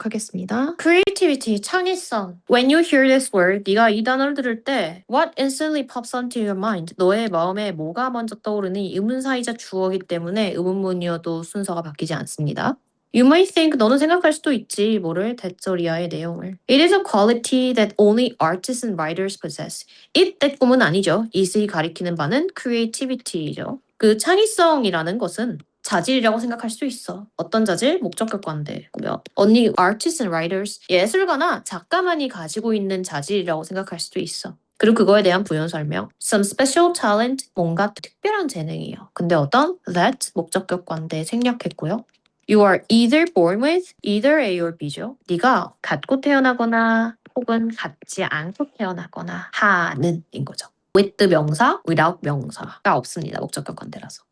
해보도록 하겠습니다. Creativity, 창의성. When you hear this word, 네가 이 단어를 들을 때 What instantly pops onto your mind? 너의 마음에 뭐가 먼저 떠오르니? 의문사이자 주어이기 때문에 의문문이어도 순서가 바뀌지 않습니다. You might think, 너는 생각할 수도 있지, 뭐를? 대절 이하의 내용을. It is a quality that only artists and writers possess. It, that 꿈은 아니죠. it이 가리키는 바는 creativity죠. 그 창의성이라는 것은 자질이라고 생각할 수 있어. 어떤 자질? 목적격관대. 언니 artists and writers, 예술가나 작가만이 가지고 있는 자질이라고 생각할 수도 있어. 그리고 그거에 대한 부연 설명. Some special talent, 뭔가 특별한 재능이요. 근데 어떤? That, 목적격관대 생략했고요. You are either born with, either A or B죠. 네가 갖고 태어나거나 혹은 갖지 않고 태어나거나 하는 인 거죠. with 명사, without 명사가 없습니다. 목적격관대라서.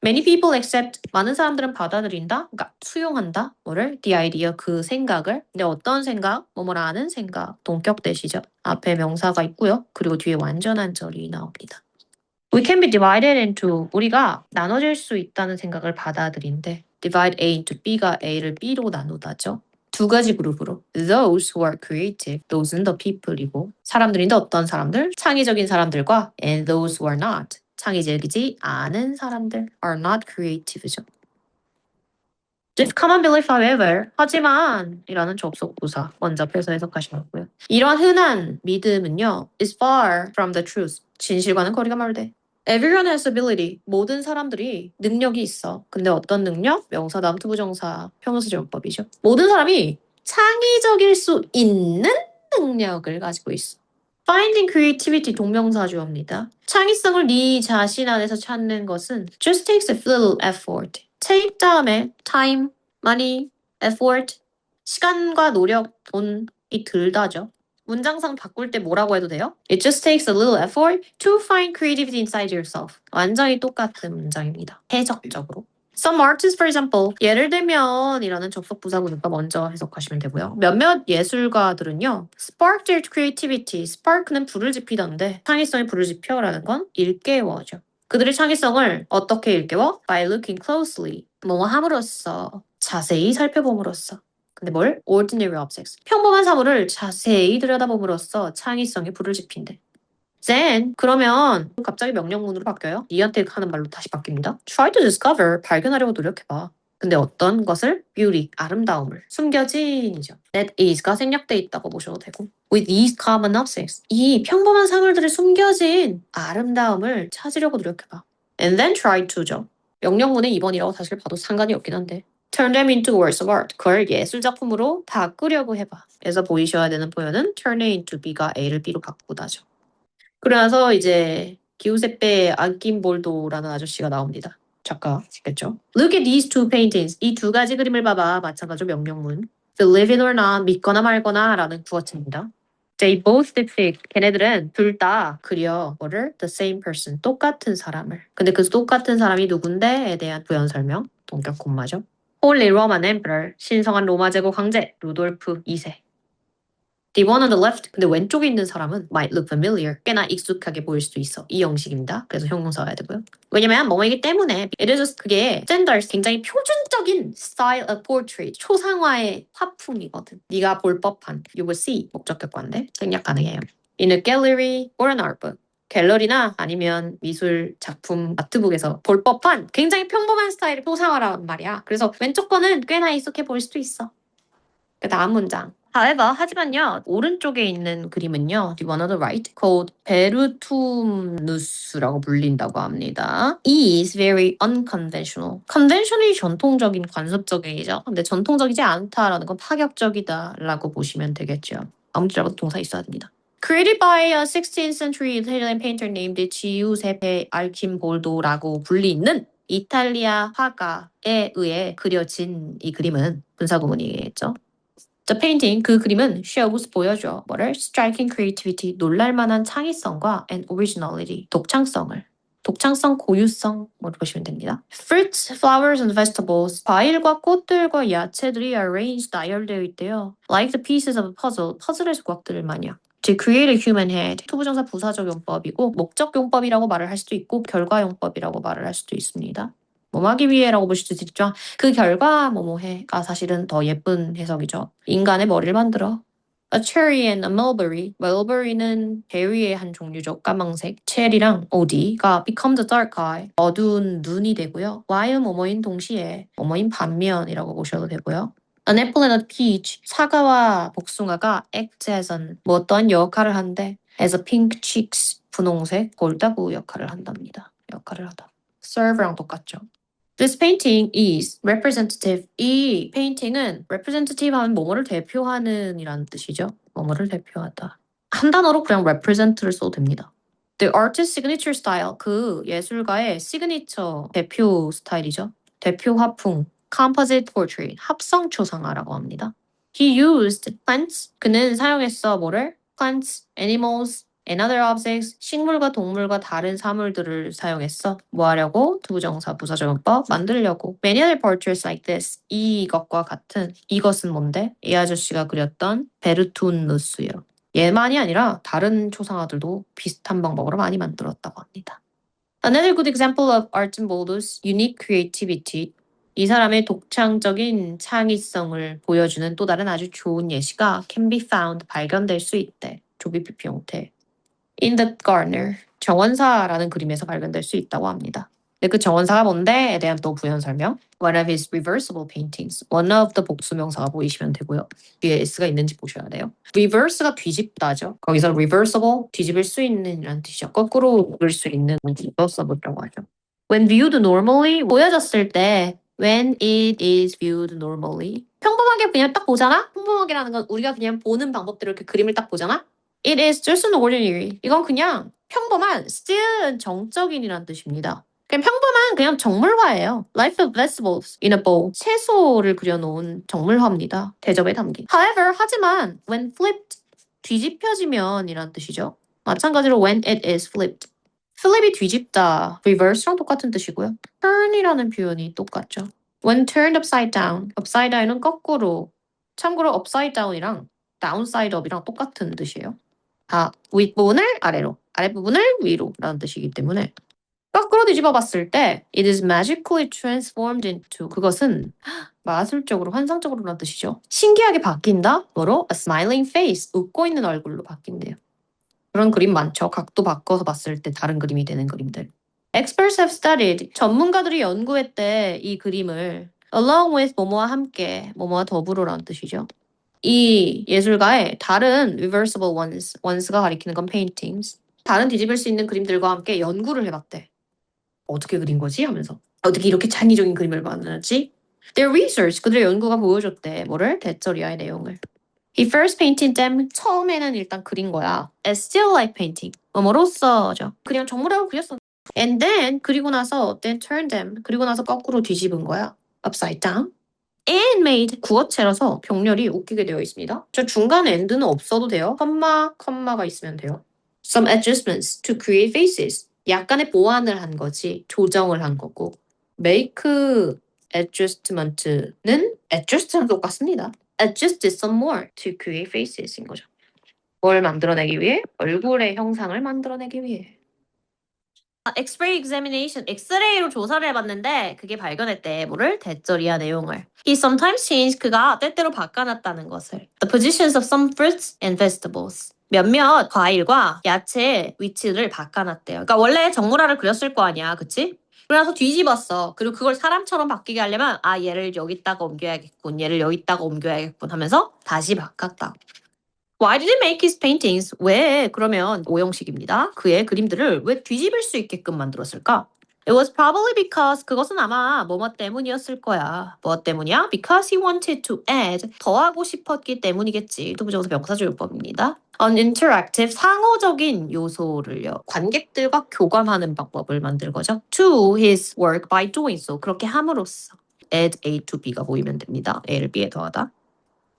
Many people accept, 많은 사람들은 받아들인다, 그러니까 수용한다, 뭐를? The idea, 그 생각을. 근데 어떤 생각? 뭐뭐라는 생각, 동격대시죠. 앞에 명사가 있고요. 그리고 뒤에 완전한 절이 나옵니다. We can be divided into, 우리가 나눠질 수 있다는 생각을 받아들인대. Divide A into B가 A를 B로 나누다죠. 두 가지 그룹으로. Those who are creative, those는 the people이고, 사람들인데 어떤 사람들? 창의적인 사람들과 and those who are not, 창의적이지 않은 사람들 are not creative죠. This common belief, however, 하지만 이라는 접속 부사 먼저 펴서 해석하시면 되고요. 이런 흔한 믿음은요, is far from the truth. 진실과는 거리가 멀대. Everyone has ability. 모든 사람들이 능력이 있어. 근데 어떤 능력? 명사, 다음 투부정사, 평형사제용법이죠. 모든 사람이 창의적일 수 있는 능력을 가지고 있어. Finding creativity 동명사주어입니다. 창의성을 네 자신 안에서 찾는 것은 just takes a little effort. take 다음에 time, money, effort, 시간과 노력, 돈이 들다죠. 문장상 바꿀 때 뭐라고 해도 돼요? It just takes a little effort to find creativity inside yourself. 완전히 똑같은 문장입니다. 해석적으로. Some artists, for example, 예를 들면 이라는 접속 부사구니까 먼저 해석하시면 되고요. 몇몇 예술가들은요, spark their creativity. spark는 불을 지피던데 창의성이 불을 지펴라는 건 일깨워죠. 그들의 창의성을 어떻게 일깨워? By looking closely. 뭐뭐 함으로써, 자세히 살펴봄으로써. 근데 뭘? Ordinary objects. 평범한 사물을 자세히 들여다봄으로써 창의성이 불을 지핀대. Then, 그러면 갑자기 명령문으로 바뀌어요. 니한테 하는 말로 다시 바뀝니다. Try to discover, 발견하려고 노력해봐. 근데 어떤 것을? Beauty, 아름다움을. 숨겨진이죠. That is가 생략돼 있다고 보셔도 되고. With these common objects, 이 평범한 사물들의 숨겨진 아름다움을 찾으려고 노력해봐. And then try to죠. 명령문의 2번이라고 사실 봐도 상관이 없긴 한데. Turn them into works of art. 그걸 예술작품으로 바꾸려고 해봐. 그래서 보이셔야 되는 표현은 turn it into B가 A를 B로 바꾸다죠. 그러나서 이제 기우세페 안킨볼도라는 아저씨가 나옵니다. 작가겠죠. Look at these two paintings. 이 두 가지 그림을 봐봐. 마찬가지로 명령문. Believe it or not, 믿거나 말거나 라는 구어체입니다. They both depict. 걔네들은 둘 다 그려 뭐를? The same person. 똑같은 사람을. 근데 그 똑같은 사람이 누군데에 대한 부연 설명. 동격 콤마죠. Holy Roman Emperor. 신성한 로마 제국 황제 루돌프 2세. The one on the left, 근데 왼쪽에 있는 사람은 might look familiar, 꽤나 익숙하게 보일 수도 있어. 이 형식입니다. 그래서 형용사 와야 되고요. 왜냐면 뭐뭐이기 때문에 it is just 그게 standard, 굉장히 표준적인 style of portrait, 초상화의 화풍이거든. 네가 볼 법한, you will see, 목적격관데 생략 가능해요. In a gallery or an art book. 갤러리나 아니면 미술 작품 아트북에서 볼 법한 굉장히 평범한 스타일의 초상화란 말이야. 그래서 왼쪽 거는 꽤나 익숙해 보일 수도 있어. 그 다음 문장. However, 하지만요, 오른쪽에 있는 그림은요, the one on the right, called 베르투누스라고 불린다고 합니다. is very unconventional. conventionally 전통적인, 관습적이죠. 근데 전통적이지 않다라는 건 파격적이다라고 보시면 되겠죠. 아무튼 동사 있어야 됩니다. Created by a 16th century Italian painter named Giuseppe Archimboldo라고 불리는 이탈리아 화가에 의해 그려진 이 그림은 분사구문이겠죠. The painting, 그 그림은 shows, 보여줘. 뭐를? Striking creativity, 놀랄만한 창의성과 and originality, 독창성을. 독창성, 고유성, 뭐를 보시면 됩니다. Fruits, flowers and vegetables, 과일과 꽃들과 야채들이 arranged, 나열되어 있대요. Like the pieces of a puzzle, 퍼즐의 조각들을 마냥. To create a human head, 투부정사 부사적 용법이고 목적 용법이라고 말을 할 수도 있고 결과 용법이라고 말을 할 수도 있습니다. 뭐하기 위해라고 보실 수 있죠. 그 결과 뭐뭐해가 사실은 더 예쁜 해석이죠. 인간의 머리를 만들어. A cherry and a mulberry. mulberry는 베리의 한 종류죠. 까망색. 체리랑 OD가 become the dark eye. 어두운 눈이 되고요. while 뭐뭐인 동시에 뭐뭐인 반면이라고 보셔도 되고요. An apple and a peach. 사과와 복숭아가 act as an 뭐 어떤 역할을 한대. as a pink cheeks. 분홍색 골다구 역할을 한답니다. 역할을 하다. serve랑 똑같죠. This painting is representative. 이 페인팅은 representative 하면 뭐뭐를 대표하는 이라는 뜻이죠. 뭐뭐를 대표하다. 한 단어로 그냥 represent를 써도 됩니다. The artist's signature style. 그 예술가의 시그니처 대표 스타일이죠. 대표 화풍. Composite portrait. 합성 초상화라고 합니다. He used plants. 그는 사용했어 뭐를? Plants, animals, and other objects. 식물과 동물과 다른 사물들을 사용했어. 뭐 하려고? 투부정사 부사적용법 만들려고. Many other portraits like this. 이것과 같은. 이것은 뭔데? 이 아저씨가 그렸던 베르툰누스요. 얘만이 아니라 다른 초상화들도 비슷한 방법으로 많이 만들었다고 합니다. Another good example of Artem Boulder's unique creativity. 이 사람의 독창적인 창의성을 보여주는 또 다른 아주 좋은 예시가 can be found, 발견될 수 있대. 조비피피 형태. In the Gardener, 정원사라는 그림에서 발견될 수 있다고 합니다. 근데 그 정원사가 뭔데에 대한 또 부연 설명. One of his reversible paintings. One of the 복수명사가 보이시면 되고요. 뒤에 s가 있는지 보셔야 돼요. reverse가 뒤집다죠. 거기서 reversible, 뒤집을 수 있는 이라는 뜻이죠. 거꾸로 읽을 수 있는 문제도 써보려고 하죠. When viewed normally, 보여졌을 때 when it is viewed normally. 평범하게 그냥 딱 보잖아? 평범하게라는 건 우리가 그냥 보는 방법대로 이렇게 그림을 딱 보잖아? It is just an ordinary. 이건 그냥 평범한, still 정적인이라는 뜻입니다. 그냥 평범한 그냥 정물화예요. Life of vegetables in a bowl. 채소를 그려놓은 정물화입니다. 대접에 담긴. However, 하지만 when flipped, 뒤집혀지면 이란 뜻이죠. 마찬가지로 when it is flipped. 플립이 뒤집다, reverse랑 똑같은 뜻이고요. turn이라는 표현이 똑같죠. When turned upside down. upside down은 거꾸로. 참고로 upside down이랑 downside up이랑 똑같은 뜻이에요. 다 윗부분을 아래로, 아랫부분을 위로 라는 뜻이기 때문에 거꾸로 뒤집어 봤을 때 it is magically transformed into 그것은 마술적으로 환상적으로 라는 뜻이죠. 신기하게 바뀐다? 뭐로? A smiling face. 웃고 있는 얼굴로 바뀐대요. 그런 그림 많죠. 각도 바꿔서 봤을 때 다른 그림이 되는 그림들. Experts have studied. 전문가들이 연구했대 이 그림을 along with 뭐뭐와 함께, 뭐뭐와 더불어라는 뜻이죠. 이 예술가의 다른 reversible ones가 가리키는 건 paintings. 다른 뒤집을 수 있는 그림들과 함께 연구를 해봤대. 어떻게 그린 거지? 하면서. 어떻게 이렇게 창의적인 그림을 만들었지? Their research, 그들의 연구가 보여줬대. 뭐를? 대처리아의 내용을. He first painted them. 처음에는 일단 그린 거야. As still life painting. 뭐뭐로써죠. 그냥 정물하고 그렸어. And then, 그리고 나서 then turned them. 그리고 나서 거꾸로 뒤집은 거야. Upside down. and made 구어체라서 병렬이 웃기게 되어 있습니다. 저 중간에 and는 없어도 돼요. 컴마가 있으면 돼요. Some adjustments to create faces. 약간의 보완을 한 거지. 조정을 한 거고. make adjustment는 adjust랑 똑같습니다. adjust some more to create faces인 거죠. 뭘 만들어내기 위해? 얼굴의 형상을 만들어내기 위해. X-ray examination, 엑스레이로 조사를 해봤는데 그게 발견했대. 뭐를? 대절이야 내용을. He sometimes changed, 그가 때때로 바꿔놨다는 것을. The positions of some fruits and vegetables. 몇몇 과일과 야채의 위치를 바꿔놨대요. 그러니까 원래 정물화를 그렸을 거 아니야, 그치? 그래서 뒤집었어. 그리고 그걸 사람처럼 바뀌게 하려면 얘를 여기다가 옮겨야겠군, 얘를 여기다가 옮겨야겠군 하면서 다시 바꿨다. Why did he make his paintings? 왜 그러면 오형식입니다. 그의 그림들을 왜 뒤집을 수 있게끔 만들었을까? It was probably because 그것은 아마 뭐뭐 때문이었을 거야. 뭐 때문이야? Because he wanted to add 더하고 싶었기 때문이겠지. 투부정사 명사조용법입니다. An interactive 상호적인 요소를요. 관객들과 교감하는 방법을 만들 거죠. To his work by doing so. 그렇게 함으로써 add A to B가 보이면 됩니다. A를 B에 더하다.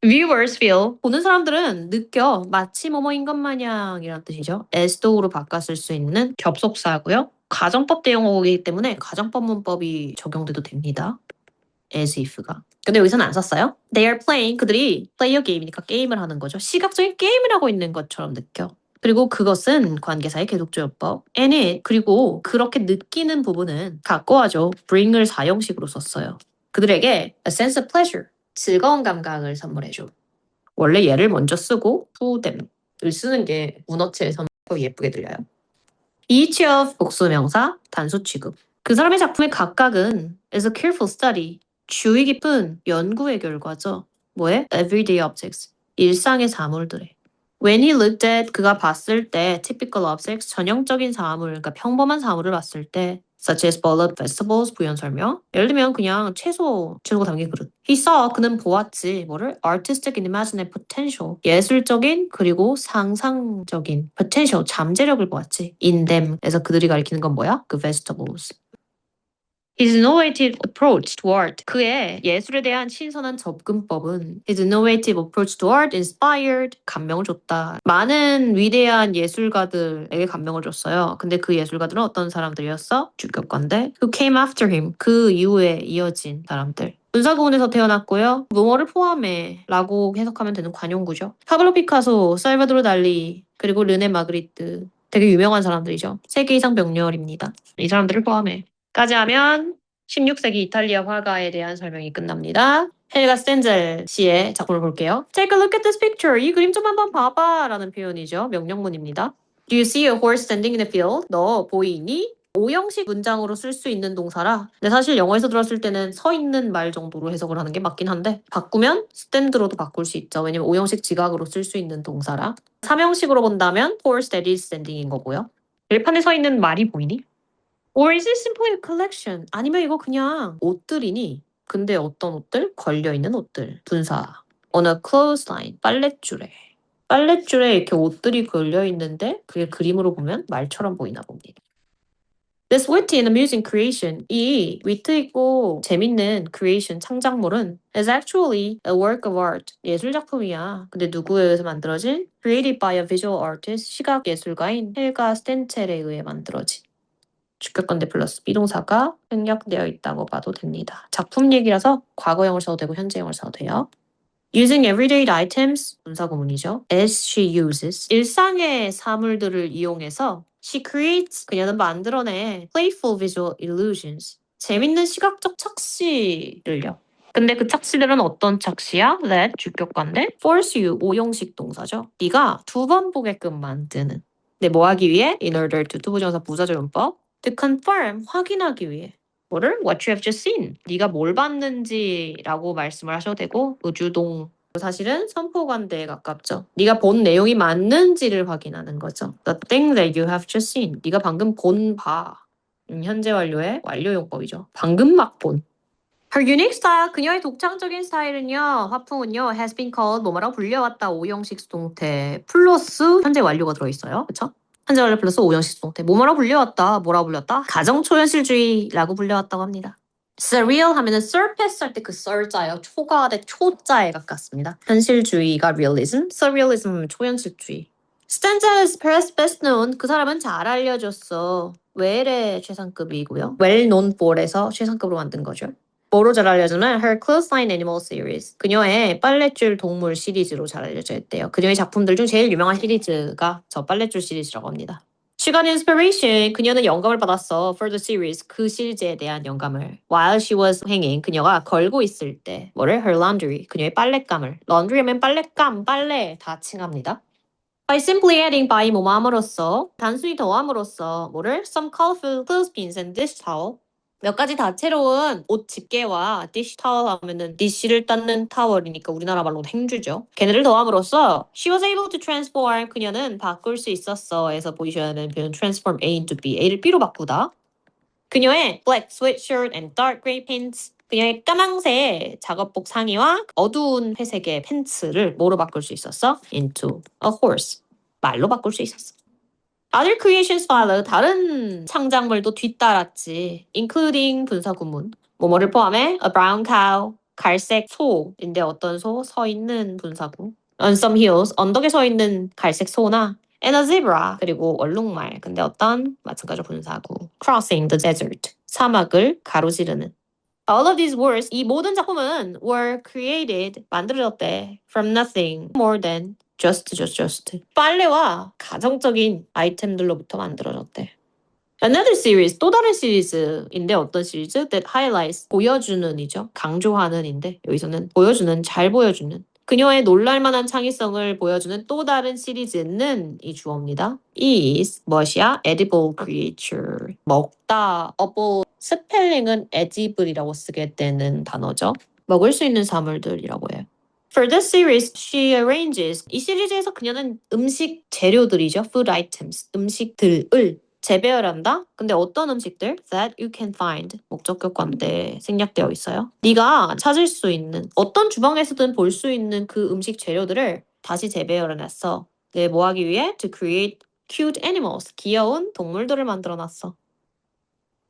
Viewers feel. 보는 사람들은 느껴 마치 뭐뭐인 것 마냥이란 뜻이죠. as though로 바꿨을 수 있는 접속사고요. 가정법 대용어이기 때문에 가정법 문법이 적용돼도 됩니다. as if가. 근데 여기서는 안 썼어요. They are playing. 그들이 play a game이니까 게임을 하는 거죠. 시각적인 게임을 하고 있는 것처럼 느껴. 그리고 그것은 관계사의 계속조연법. and it 그리고 그렇게 느끼는 부분은 갖고 와죠. bring을 사형식으로 썼어요. 그들에게 a sense of pleasure 즐거운 감각을 선물해줘. 원래 얘를 먼저 쓰고 to them을 쓰는 게 문어체에서는 더 예쁘게 들려요. each of 복수명사 단수 취급. 그 사람의 작품의 각각은 is a careful study 주의 깊은 연구의 결과죠. 뭐에? everyday objects 일상의 사물들에. When he looked at 그가 봤을 때 typical objects 전형적인 사물 그러니까 평범한 사물을 봤을 때 such as bowl of vegetables 부연 설명 예를 들면 그냥 채소가 담긴 그릇 he saw 그는 보았지 뭐를 artistic and imaginative potential 예술적인 그리고 상상적인 potential 잠재력을 보았지 in them에서 그들이 가리키는 건 뭐야? 그 vegetables His innovative approach to art. 그의 예술에 대한 신선한 접근법은 His innovative approach to art inspired. 감명을 줬다. 많은 위대한 예술가들에게 감명을 줬어요. 근데 그 예술가들은 어떤 사람들이었어? 주격관대. Who came after him. 그 이후에 이어진 사람들. 분사구문에서 태어났고요. 뭐뭐를 포함해 라고 해석하면 되는 관용구죠. 파블로 피카소, 살바도르 달리, 그리고 르네 마그리트. 되게 유명한 사람들이죠. 세계 이상 명렬입니다. 이 사람들을 포함해. 까지 하면 16세기 이탈리아 화가에 대한 설명이 끝납니다. 헬가 스텐젤 씨의 작품을 볼게요. Take a look at this picture. 이 그림 좀 한번 봐봐 라는 표현이죠. 명령문입니다. Do you see a horse standing in the field? 너 보이니? 오형식 문장으로 쓸 수 있는 동사라. 근데 사실 영어에서 들었을 때는 서 있는 말 정도로 해석을 하는 게 맞긴 한데 바꾸면 stand로도 바꿀 수 있죠. 왜냐면 오형식 지각으로 쓸 수 있는 동사라. 3형식으로 본다면 horse that is standing인 거고요. 들판에 서 있는 말이 보이니? Or is it simply a collection? 아니면 이거 그냥 옷들이니? 근데 어떤 옷들? 걸려있는 옷들. 분사. On a clothesline. 빨랫줄에. 빨랫줄에 이렇게 옷들이 걸려있는데 그게 그림으로 보면 말처럼 보이나 봅니다. This witty and amusing creation. 이 위트 있고 재밌는 creation, 창작물은 is actually a work of art. 예술작품이야. 근데 누구에 의해서 만들어진? Created by a visual artist. 시각 예술가인 헬가 스텐첼에 의해 만들어진. 주격관대 플러스 비동사가 생략되어 있다고 봐도 됩니다. 작품 얘기라서 과거형을 써도 되고 현재형을 써도 돼요. Using everyday items, 분사구문이죠. As she uses, 일상의 사물들을 이용해서 she creates, 그녀는 만들어내 playful visual illusions, 재밌는 시각적 착시를요. 근데 그 착시들은 어떤 착시야? That, 주격관대, force you, 오형식 동사죠. 네가 두 번 보게끔 만드는. 근데 뭐 하기 위해? In order to, 투부정사 부사조용법. To confirm, 확인하기 위해. 뭐를? What you have just seen. 네가 뭘 봤는지라고 말씀을 하셔도 되고 의주동. 사실은 선포관대에 가깝죠. 네가 본 내용이 맞는지를 확인하는 거죠. The thing that you have just seen. 네가 방금 본 바. 현재 완료의 완료용법이죠. 방금 막 본. Her unique style, 그녀의 독창적인 스타일은요, 화풍은요, has been called 뭐뭐라고 불려왔다. 오형식 수동태 플러스 현재 완료가 들어있어요. 그쵸? 현재 완료 플러스 오형식 수동태. 뭐뭐라고 불려왔다. 뭐라고 불렸다? 가정초현실주의라고 불려왔다고 합니다. surreal 하면은 surpass 할 때 그 썰자예요. 초과대 초자에 가깝습니다. 현실주의가 realism, surrealism 초현실주의. Stanza is perhaps best known. 그 사람은 잘 알려졌어. well의 최상급이고요. well known for에서 최상급으로 만든 거죠. 뭐로 잘 알려주는 Her Clothesline Animal Series. 그녀의 빨랫줄 동물 시리즈로 잘 알려져 있대요. 그녀의 작품들 중 제일 유명한 시리즈가 저 빨랫줄 시리즈라고 합니다. She got inspiration. 그녀는 영감을 받았어. For the series. 그 시리즈에 대한 영감을. While she was hanging. 그녀가 걸고 있을 때. 뭐를? Her laundry. 그녀의 빨랫감을. laundry 하면 빨랫감, 빨래 다 칭합니다. By simply adding by 뭐함으로써 단순히 더함으로써 뭐를? Some colorful clothespins and dish towel. 몇 가지 다채로운 옷 집게와 dish towel 하면은 dish를 닦는 타월이니까 우리나라 말로는 행주죠. 걔네를 더함으로써 she was able to transform 그녀는 바꿀 수 있었어 에서 보이셔야 하는 표현 transform A into B A를 B로 바꾸다. 그녀의 black sweatshirt and dark gray pants 그녀의 까망새 작업복 상의와 어두운 회색의 팬츠를 뭐로 바꿀 수 있었어? into a horse 말로 바꿀 수 있었어. Other creations follow. 다른 창작물도 뒤따랐지. Including 분사구문. 뭐뭐를 포함해? A brown cow. 갈색 소인데 어떤 소? 서 있는 분사구. On some hills. 언덕에 서 있는 갈색 소나 and a zebra. 그리고 얼룩말. 근데 어떤? 마찬가지로 분사구. Crossing the desert. 사막을 가로지르는. All of these works, 이 모든 작품은 were created, 만들어졌대. From nothing more than just. 빨래와 가정적인 아이템들로부터 만들어졌대. Another series, 또 다른 시리즈인데 어떤 시리즈? That highlights, 보여주는이죠. 강조하는인데 여기서는 보여주는, 잘 보여주는. 그녀의 놀랄만한 창의성을 보여주는 또 다른 시리즈는 이 주어입니다. is 무엇이야? edible creature. 먹다. able. 스펠링은 edible이라고 쓰게 되는 단어죠. 먹을 수 있는 사물들이라고 해요. For this series, she arranges. 이 시리즈에서 그녀는 음식 재료들이죠. food items. 음식들을 재배열한다? 근데 어떤 음식들? That you can find. 목적격 관대 생략되어 있어요. 네가 찾을 수 있는 어떤 주방에서든 볼 수 있는 그 음식 재료들을 다시 재배열해놨어. 네, 뭐 하기 위해? To create cute animals. 귀여운 동물들을 만들어놨어.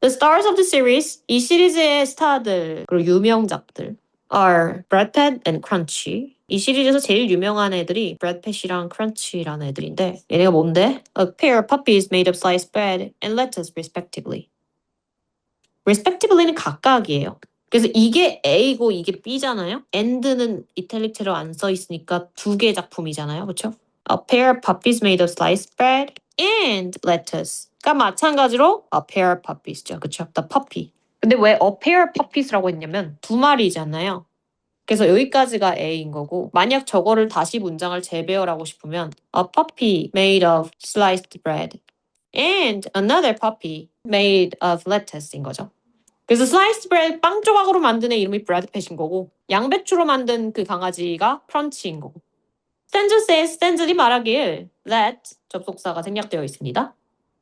The stars of the series. 이 시리즈의 스타들 그리고 유명작들 are Brad Pitt and Crunchy. 이 시리즈에서 제일 유명한 애들이 Brad Pitt이랑 Crunchy라는 애들인데 얘네가 뭔데? A pair of puppies made of sliced bread and lettuce respectively. respectively는 각각이에요. 그래서 이게 A고 이게 B잖아요. and는 이탈릭체로 안 써 있으니까 두 개 작품이잖아요. 그렇죠? A pair of puppies made of sliced bread and lettuce가 마찬가지로 a pair of puppies죠. 그렇죠? The puppy. 근데 왜 a pair of puppies라고 했냐면 두 마리잖아요. 그래서 여기까지가 A인 거고 만약 저거를 다시 문장을 재배열하고 싶으면 a puppy made of sliced bread and another puppy made of lettuce인 거죠. 그래서 sliced bread 빵 조각으로 만든 애 이름이 브래드 팻인 거고 양배추로 만든 그 강아지가 크런치인 거고 Stenzel says, 스탠즐이 말하길 that 접속사가 생략되어 있습니다.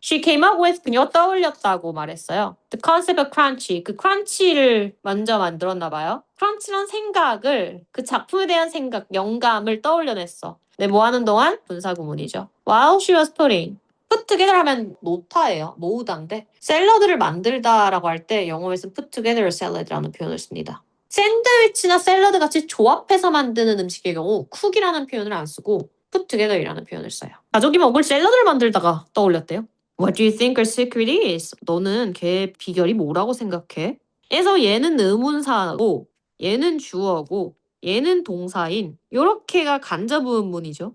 She came up with, 그녀가 떠올렸다고 말했어요. The concept of crunchy, 그 crunch를 먼저 만들었나 봐요. crunch란 생각을, 그 작품에 대한 생각, 영감을 떠올려냈어. 네, 뭐 하는 동안? 분사구문이죠. While she was putting, put together 하면 놓다예요. 모으다인데 샐러드를 만들다라고 할 때 영어에서는 put together a salad라는 표현을 씁니다. 샌드위치나 샐러드 같이 조합해서 만드는 음식의 경우 쿡이라는 표현을 안 쓰고 put together이라는 표현을 써요. 가족이 먹을 샐러드를 만들다가 떠올렸대요. What do you think her secret is? 너는 걔의 비결이 뭐라고 생각해? 그래서 얘는 의문사고 얘는 주어고 얘는 동사인 요렇게가 간접 의문문이죠.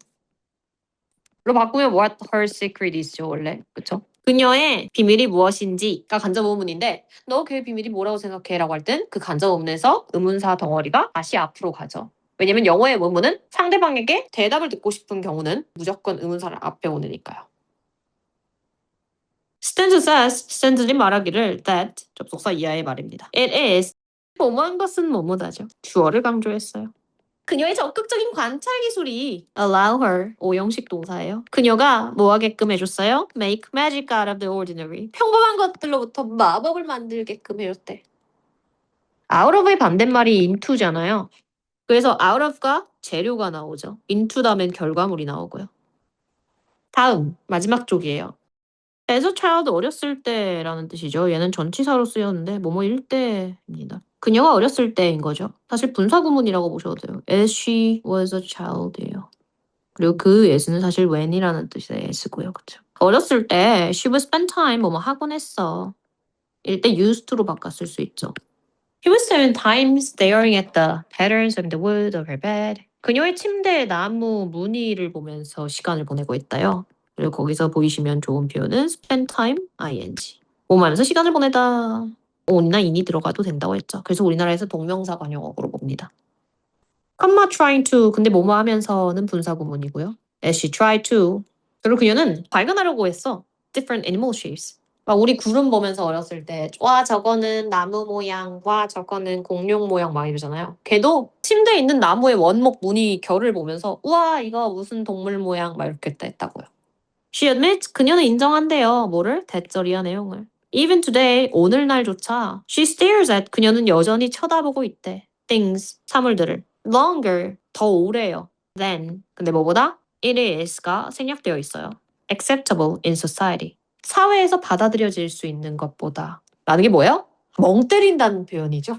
로 바꾸면 what her secret is죠 원래. 그쵸? 그녀의 비밀이 무엇인지가 간접 의문인데 너 걔의 비밀이 뭐라고 생각해? 라고 할 땐 그 간접 의문에서 의문사 덩어리가 다시 앞으로 가죠. 왜냐면 영어의 의문은 상대방에게 대답을 듣고 싶은 경우는 무조건 의문사를 앞에 오느니까요. Stanza says, 스탠즐이 말하기를 that 접속사 이하의 말입니다. It is 뭐뭐한 것은 뭐뭐다죠. 주어를 강조했어요. 그녀의 적극적인 관찰 기술이 allow her, 오형식 동사예요. 그녀가 뭐 하게끔 해줬어요? Make magic out of the ordinary. 평범한 것들로부터 마법을 만들게끔 해줬대. out of의 반대말이 into잖아요. 그래서 out of가 재료가 나오죠. into 다음엔 결과물이 나오고요. 다음, 마지막 쪽이에요. as a child, 어렸을 때라는 뜻이죠. 얘는 전치사로 쓰였는데 뭐뭐일 때입니다. 그녀가 어렸을 때인 거죠. 사실 분사구문이라고 보셔도 돼요. As she was a child예요. 그리고 그 as는 사실 when이라는 뜻의 as고요. 그쵸? 어렸을 때 she would spend time 뭐뭐 하곤 했어. 이럴 때 used to로 바꿨을 수 있죠. He would spend time staring at the patterns of the wood of her bed. 그녀의 침대의 나무 무늬를 보면서 시간을 보내고 있다요. 그리고 거기서 보이시면 좋은 표현은 spend time, ing. 몸하면서 시간을 보내다. on이나 in이 들어가도 된다고 했죠. 그래서 우리나라에서 동명사 관용어로 봅니다. comma trying to, 근데 뭐뭐 하면서는 분사구문이고요. as she tried to. 그리고 그녀는 발견하려고 했어. different animal shapes. 막 우리 구름 보면서 어렸을 때 와 저거는 나무 모양, 와 저거는 공룡 모양 막 이러잖아요. 걔도 침대에 있는 나무의 원목 무늬 결을 보면서 우와 이거 무슨 동물 모양 막 이렇게 했다고요. She admits, 그녀는 인정한대요. 뭐를? 대절이야 내용을. Even today, 오늘날조차 she stares at, 그녀는 여전히 쳐다보고 있대. things, 사물들을. longer, 더 오래요. than, 근데 뭐보다? it is가 생략되어 있어요. acceptable in society. 사회에서 받아들여질 수 있는 것보다. 라는 게 뭐예요? 멍 때린다는 표현이죠.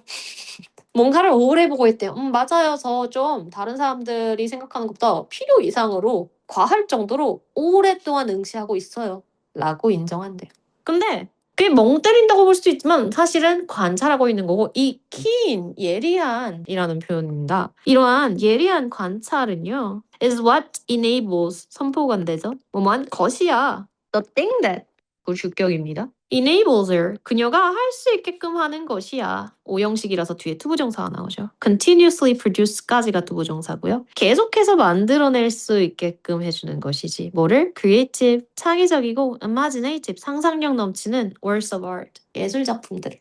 뭔가를 오래 보고 있대요. 맞아요. 저 좀 다른 사람들이 생각하는 것보다 필요 이상으로 과할 정도로 오랫동안 응시하고 있어요. 라고 인정한대요. 근데 그게 멍 때린다고 볼 수도 있지만 사실은 관찰하고 있는 거고 이 keen, 예리한이라는 표현입니다. 이러한 예리한 관찰은요 is what enables 선포관대죠. 뭐뭐한 것이야. The thing that 그 주격입니다. enables을 그녀가 할 수 있게끔 하는 것이야. 오형식이라서 뒤에 투부정사가 나오죠. continuously produce까지가 투부정사고요. 계속해서 만들어낼 수 있게끔 해주는 것이지. 뭐를? creative, 창의적이고 imaginative, 상상력 넘치는 works of art, 예술 작품들을.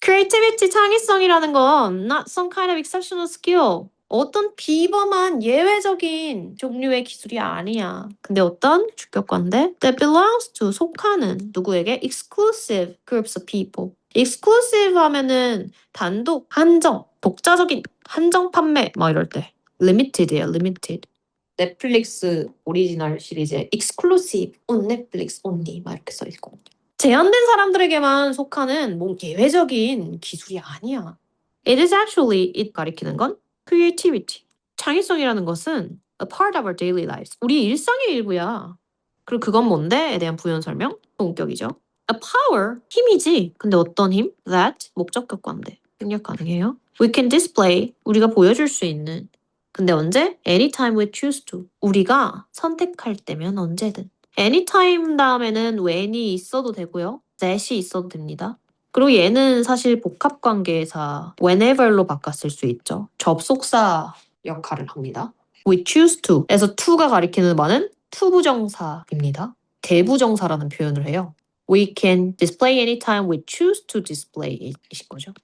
creativity, 창의성이라는 건 not some kind of exceptional skill. 어떤 비범한 예외적인 종류의 기술이 아니야. 근데 어떤 주격관대 that belongs to 속하는 누구에게 exclusive groups of people. exclusive 하면은 단독, 한정, 독자적인 한정 판매 막 이럴 때 limited예요, limited. 넷플릭스 오리지널 시리즈에 exclusive on Netflix only 막 이렇게 써 있고. 제한된 사람들에게만 속하는 뭐 예외적인 기술이 아니야. It is actually, it 가리키는 건 creativity. 창의성이라는 것은 a part of our daily lives. 우리 일상의 일부야. 그리고 그건 뭔데?에 대한 부연 설명, 동격이죠. A power, 힘이지. 근데 어떤 힘? That, 목적격 관대. 생략 가능해요. We can display, 우리가 보여줄 수 있는. 근데 언제? Anytime we choose to. 우리가 선택할 때면 언제든. anytime 다음에는 when이 있어도 되고요. that이 있어도 됩니다. 그리고 얘는 사실 복합관계에서 whenever로 바꿨을 수 있죠. 접속사 역할을 합니다. We choose to 에서 to가 가리키는 바는 투부정사입니다. 대부정사라는 표현을 해요. We can display anytime we choose to display 이신 거죠.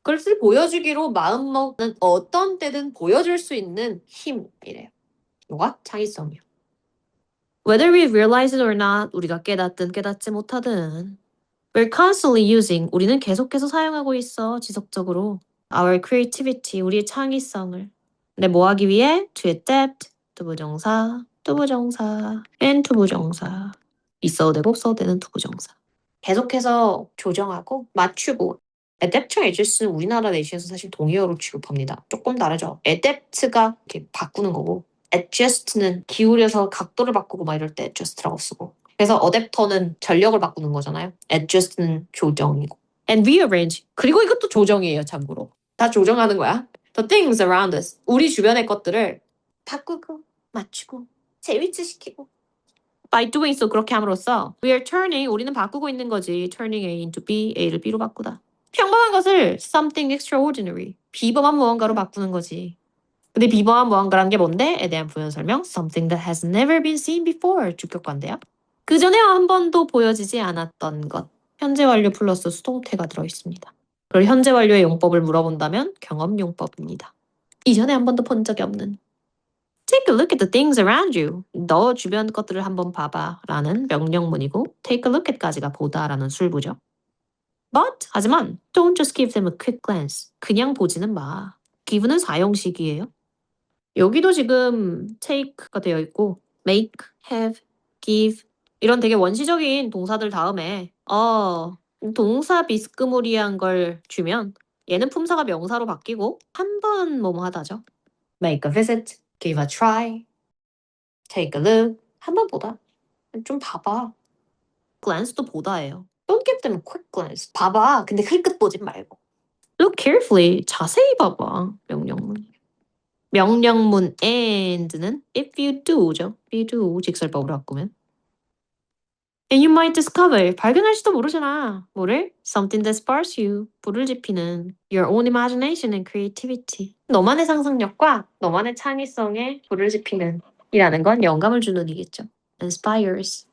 그것을 보여주기로 마음먹는 어떤 때든 보여줄 수 있는 힘이래요. 뭐가? 창의성이요. Whether we realize it or not, 우리가 깨닫든 깨닫지 못하든 We're constantly using, 우리는 계속해서 사용하고 있어, 지속적으로 Our creativity, 우리의 창의성을 근데 뭐 하기 위해? To adapt, 투부정사, 투부정사, and 투부정사 있어도 되고 없어도 되는 투부정사 계속해서 조정하고 맞추고 adapt랑 adjust는 우리나라 내시에서 사실 동의어로 취급합니다. 조금 다르죠. adapt가 이렇게 바꾸는 거고 adjust는 기울여서 각도를 바꾸고 막 이럴 때 adjust라고 쓰고 그래서 어댑터는 전력을 바꾸는 거잖아요. adjust는 조정이고 and rearrange 그리고 이것도 조정이에요. 참고로 다 조정하는 거야. The things around us 우리 주변의 것들을 바꾸고 맞추고 재위치시키고 By doing so 그렇게 함으로써 we are turning 우리는 바꾸고 있는 거지. turning A into B, A를 B로 바꾸다. 평범한 것을 something extraordinary 비범한 무언가로 바꾸는 거지. 근데 비범한 무언가라는 게 뭔데? 에 대한 부연 설명 something that has never been seen before 주격관대요. 그 전에 한 번도 보여지지 않았던 것 현재 완료 플러스 수동태가 들어있습니다. 그리고 현재 완료의 용법을 물어본다면 경험 용법입니다. 이전에 한 번도 본 적이 없는 Take a look at the things around you. 너 주변 것들을 한번 봐봐 라는 명령문이고 take a look at까지가 보다라는 술부죠. But 하지만 don't just give them a quick glance. 그냥 보지는 마. give는 사용식이에요. 여기도 지금 take가 되어 있고 make, have, give 이런 되게 원시적인 동사들 다음에 동사 비스무리한 걸 주면 얘는 품사가 명사로 바뀌고 한 번 뭐뭐 하다죠. Make a visit, give a try, take a look 한 번 보다. 좀 봐봐. glance도 보다예요. Don't give them a quick glance. 봐봐. 근데 흘끗 보진 말고. Look carefully. 자세히 봐봐. 명령문. 명령문 and는 if you do죠. if you do 직설법으로 바꾸면. And you might discover 발견할지도 모르잖아. 뭐를? Something that sparks you. 불을 지피는 your own imagination and creativity. 너만의 상상력과 너만의 창의성에 불을 지피는 이라는 건 영감을 주는 이겠죠. inspires.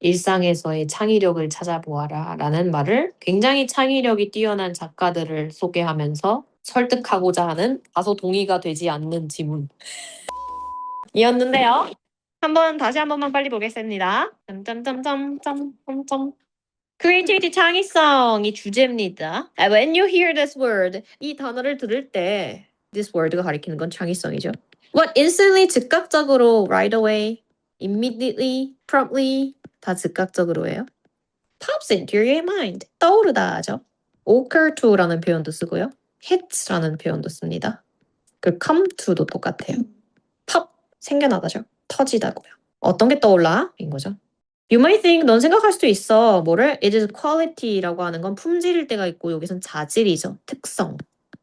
일상에서의 창의력을 찾아보아라 라는 말을 굉장히 창의력이 뛰어난 작가들을 소개하면서 설득하고자 하는 다소 동의가 되지 않는 지문 이었는데요. 다시 한 번만 빨리 보겠습니다. 점점점점점점 creativity 창의성이 주제입니다. When you hear this word 이 단어를 들을 때 this word가 가리키는 건 창의성이죠. What instantly 즉각적으로 right away, immediately, promptly 다 즉각적으로예요. pops into your mind 떠오르다죠. occur to라는 표현도 쓰고요. hit라는 표현도 씁니다. 그 come to도 똑같아요. pop 생겨나다죠. 터지다고요. 어떤 게 떠올라? 인 거죠. You might think, 넌 생각할 수도 있어. 뭐를? It is quality라고 하는 건 품질일 때가 있고 여기선 자질이죠. 특성.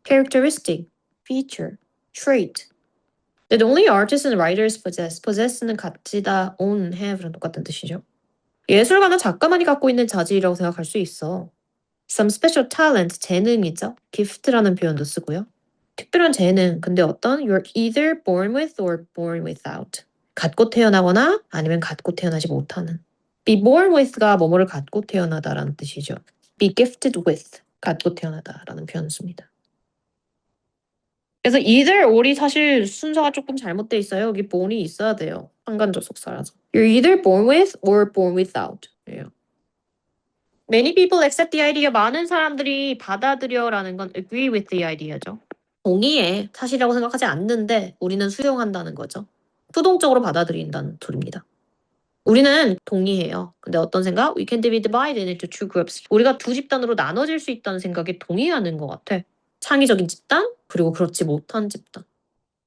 Characteristic, feature, trait. That only artists and writers possess. possess는 가지다, own, have랑 똑같은 뜻이죠. 예술가나 작가만이 갖고 있는 자질이라고 생각할 수 있어. Some special talent, 재능이죠. gift라는 표현도 쓰고요. 특별한 재능, 근데 어떤? You're either born with or born without. 갖고 태어나거나 아니면 갖고 태어나지 못하는. Be born with가 뭐뭐를 갖고 태어나다라는 뜻이죠. Be gifted with, 갖고 태어나다라는 표현을 씁니다. 그래서 either or이 사실 순서가 조금 잘못돼 있어요. 여기 born이 있어야 돼요. 상관접속사라서. You're either born with or born without. 예요. Many people accept the idea. 많은 사람들이 받아들여라는 건 agree with the idea죠. 동의해. 사실이라고 생각하지 않는데 우리는 수용한다는 거죠. 수동적으로 받아들인다는 소리입니다. 우리는 동의해요. 근데 어떤 생각? We can be divided into two groups. 우리가 두 집단으로 나눠질 수 있다는 생각에 동의하는 것 같아. 창의적인 집단, 그리고 그렇지 못한 집단.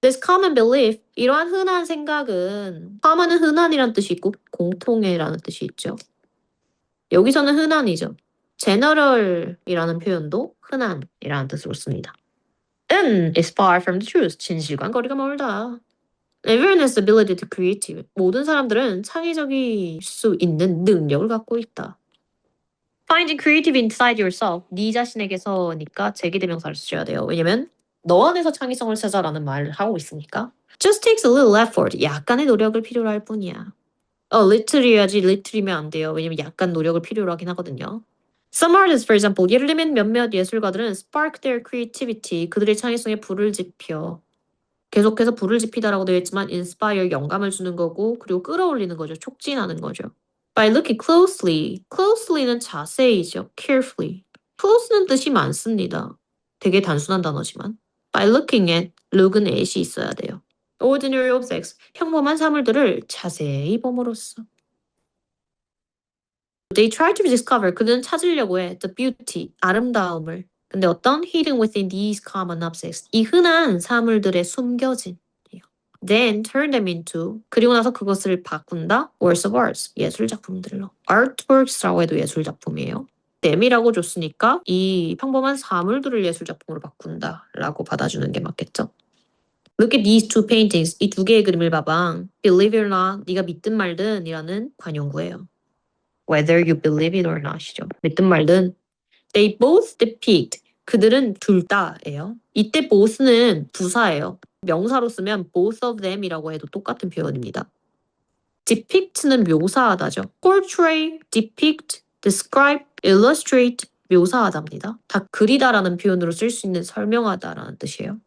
This common belief, 이러한 흔한 생각은 common은 흔한이란 뜻이 있고 공통해라는 뜻이 있죠. 여기서는 흔한이죠. general이라는 표현도 흔한이라는 뜻으로 씁니다. is far from the truth. 진실과 거리가 멀다. Everyone has the ability to create. 모든 사람들은 창의적일 수 있는 능력을 갖고 있다. Finding creative inside yourself. 네 자신에게서니까 제기대명사를 쓰셔야 돼요. 왜냐면 너 안에서 창의성을 찾아라는 말을 하고 있으니까. Just takes a little effort. 약간의 노력을 필요로 할 뿐이야. little이야지 little이면 안 돼요. 왜냐면 약간 노력을 필요로 하긴 하거든요. Some artists, for example, 예를 들면 몇몇 예술가들은 spark their creativity. 그들의 창의성에 불을 지펴. 계속해서 불을 지피다라고 되어 있지만 inspire, 영감을 주는 거고 그리고 끌어올리는 거죠. 촉진하는 거죠. By looking closely. closely는 자세히죠. carefully. close는 뜻이 많습니다. 되게 단순한 단어지만. By looking at, look은 at이 있어야 돼요. Ordinary objects, 평범한 사물들을 자세히 봄으로써. They try to discover, 그는 찾으려고 해, the beauty, 아름다움을. 근데 어떤? hidden within these common objects, 이 흔한 사물들의 숨겨진. Then turn them into, 그리고 나서 그것을 바꾼다, works of arts, 예술작품들로. artworks라고 해도 예술작품이에요. them이라고 줬으니까 이 평범한 사물들을 예술작품으로 바꾼다 라고 받아주는 게 맞겠죠. Look at these two paintings. 이 두 개의 그림을 봐봐. Believe it or not, 네가 믿든 말든 이라는 관용구예요. Whether you believe it or not이죠. 믿든 말든. They both depict. 그들은 둘 다예요. 이때 both는 부사예요. 명사로 쓰면 both of them이라고 해도 똑같은 표현입니다. depict는 묘사하다죠. portray, depict, describe, illustrate, 묘사하다입니다. 다 그리다라는 표현으로 쓸 수 있는 설명하다라는 뜻이에요.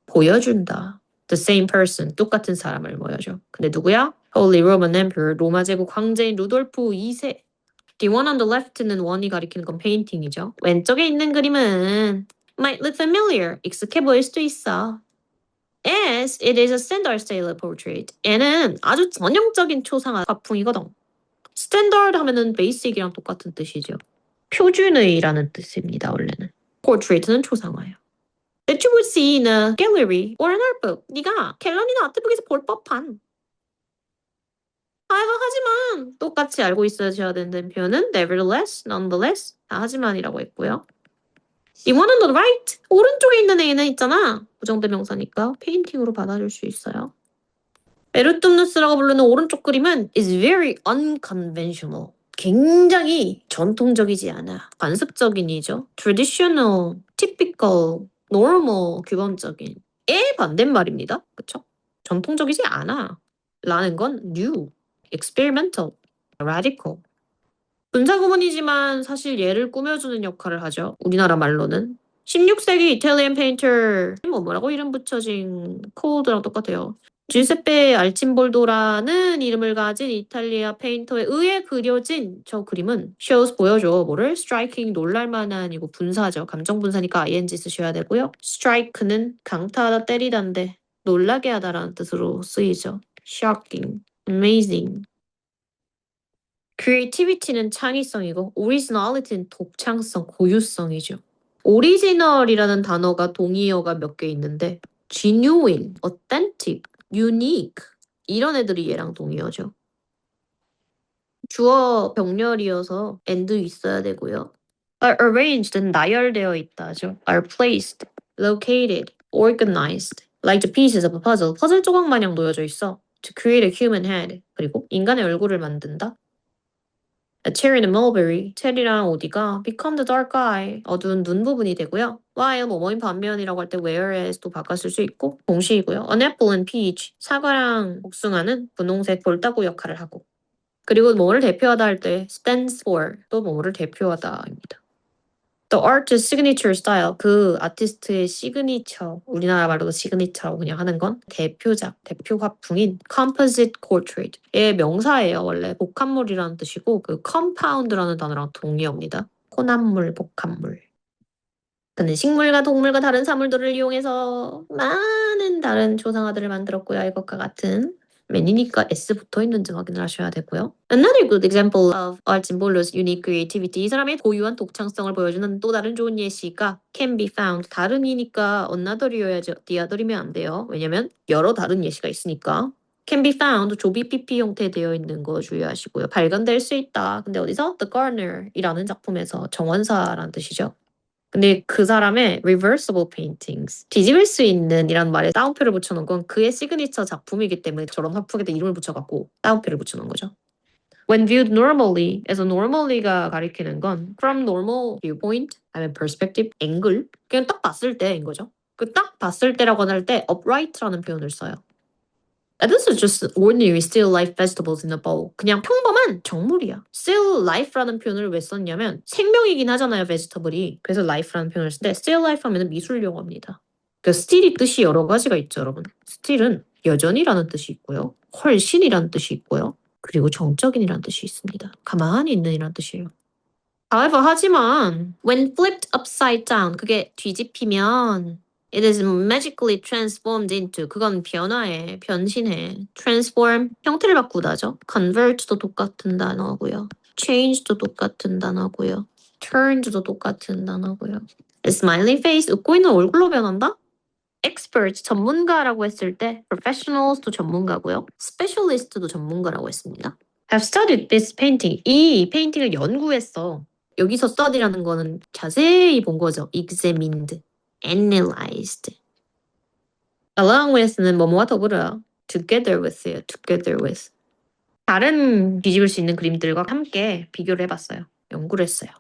보여준다. The same person, 똑같은 사람을 보여줘. 근데 누구야? Holy Roman Emperor, 로마 제국 황제인 루돌프 2세. The one on the left는 원이 가리키는 건 페인팅이죠. 왼쪽에 있는 그림은 might look familiar, 익숙해 보일 수도 있어. As it is a standard style portrait. 얘는 아주 전형적인 초상화 화풍이거든. standard 하면은 basic이랑 똑같은 뜻이죠. 표준의라는 뜻입니다, 원래는. portrait는 초상화예요. That you would see in a gallery or an art book. 네가 갤러리나 아트북에서 볼 법한. 하지만 똑같이 알고 있어야 되는 표현은 nevertheless, nonetheless, 하지만이라고 했고요. The one on the right, 오른쪽에 있는 애는 있잖아. 부정대명사니까 페인팅으로 받아줄 수 있어요. 베르툼누스라고 부르는 오른쪽 그림은 is very unconventional. 굉장히 전통적이지 않아. 관습적인이죠. traditional, typical, normal, 규범적인. 의 반대말입니다. 그쵸? 전통적이지 않아. 라는 건 new, experimental, radical. 분사구문이지만 사실 얘를 꾸며주는 역할을 하죠. 우리나라 말로는. 16세기 이탈리안 페인터 뭐라고 이름 붙여진 코드랑 똑같아요. 주세페 알침볼도라는 이름을 가진 이탈리아 페인터에 의해 그려진 저 그림은 shows 보여줘. 뭐를? striking 놀랄만한이고 분사죠. 감정 분사니까 ing 쓰셔야 되고요. strike는 강타하다 때리다인데 놀라게 하다라는 뜻으로 쓰이죠. shocking, amazing. creativity는 창의성이고 originality는 독창성, 고유성이죠. original이라는 단어가 동의어가 몇 개 있는데 genuine, authentic, unique 이런 애들이 얘랑 동의어죠. 주어 병렬이어서 and 있어야 되고요. are arranged는 나열되어 있다죠. are placed, located, organized, like the pieces of a puzzle. 퍼즐 조각 마냥 놓여져 있어. to create a human head. 그리고 인간의 얼굴을 만든다. A cherry and a mulberry. 체리랑 오디가 become the dark eye. 어두운 눈 부분이 되고요. while 뭐뭐인 반면이라고 할 때 whereas도 바꿔 쓸 수 있고 동시이고요. An apple and peach. 사과랑 복숭아는 분홍색 볼따구 역할을 하고 그리고 뭐를 대표하다 할 때 stands for 또 뭐를 대표하다입니다. The artist's signature style 그 아티스트의 시그니처 우리나라 말로도 시그니처라고 그냥 하는 건 대표작, 대표 화풍인 composite portrait의 명사예요. 원래 복합물이라는 뜻이고 그 compound라는 단어랑 동의어입니다. 혼합물, 복합물. 그는 식물과 동물과 다른 사물들을 이용해서 많은 다른 조상아들을 만들었고요. 이것과 같은 맨이니까 S 붙어 있는지 확인을 하셔야 되고요. Another good example of Archimboldo's unique creativity. 이 사람의 고유한 독창성을 보여주는 또 다른 좋은 예시가 can be found. 다름이니까 another이어야죠. the other이면 안 돼요. 왜냐면 여러 다른 예시가 있으니까. can be found 조비 PP 형태되어 있는 거 주의하시고요. 발견될 수 있다. 근데 어디서? The Gardener이라는 작품에서 정원사라는 뜻이죠. 근데 그 사람의 reversible paintings, 뒤집을 수 있는 이란 말에 따옴표를 붙여놓은 건 그의 시그니처 작품이기 때문에 저런 화풍에다 이름을 붙여갖고 따옴표를 붙여놓은 거죠. When viewed normally, 에서 normally가 가리키는 건 from normal viewpoint, 아니면 perspective, angle, 그냥 딱 봤을 때인 거죠. 그 딱 봤을 때라고 할 때 upright라는 표현을 써요. And this is just ordinary still life vegetables in a bowl. 그냥 평범한 정물이야. still life라는 표현을 왜 썼냐면 생명이긴 하잖아요, vegetable이. 그래서 life라는 표현을 쓰는데 still life 하면 미술 용어입니다. 그 still이 뜻이 여러 가지가 있죠, 여러분. still은 여전이라는 뜻이 있고요. 훨씬이라는 뜻이 있고요. 그리고 정적인이라는 뜻이 있습니다. 가만히 있는 이라는 뜻이에요. However, 하지만 when flipped upside down, 그게 뒤집히면 it is magically transformed into 그건 변화해, 변신해. transform, 형태를 바꾸다죠. convert도 똑같은 단어고요. change도 똑같은 단어고요. turn도 똑같은 단어고요. A smiley face, 웃고 있는 얼굴로 변한다? expert, 전문가라고 했을 때 professionals도 전문가고요. specialist도 전문가라고 했습니다. have studied this painting. 이 페인팅을 연구했어. 여기서 study라는 거는 자세히 본 거죠. examined, analyzed. along with는 뭐뭐와 더불어요. together with예요. together with. 다른 뒤집을 수 있는 그림들과 함께 비교를 해봤어요. 연구를 했어요.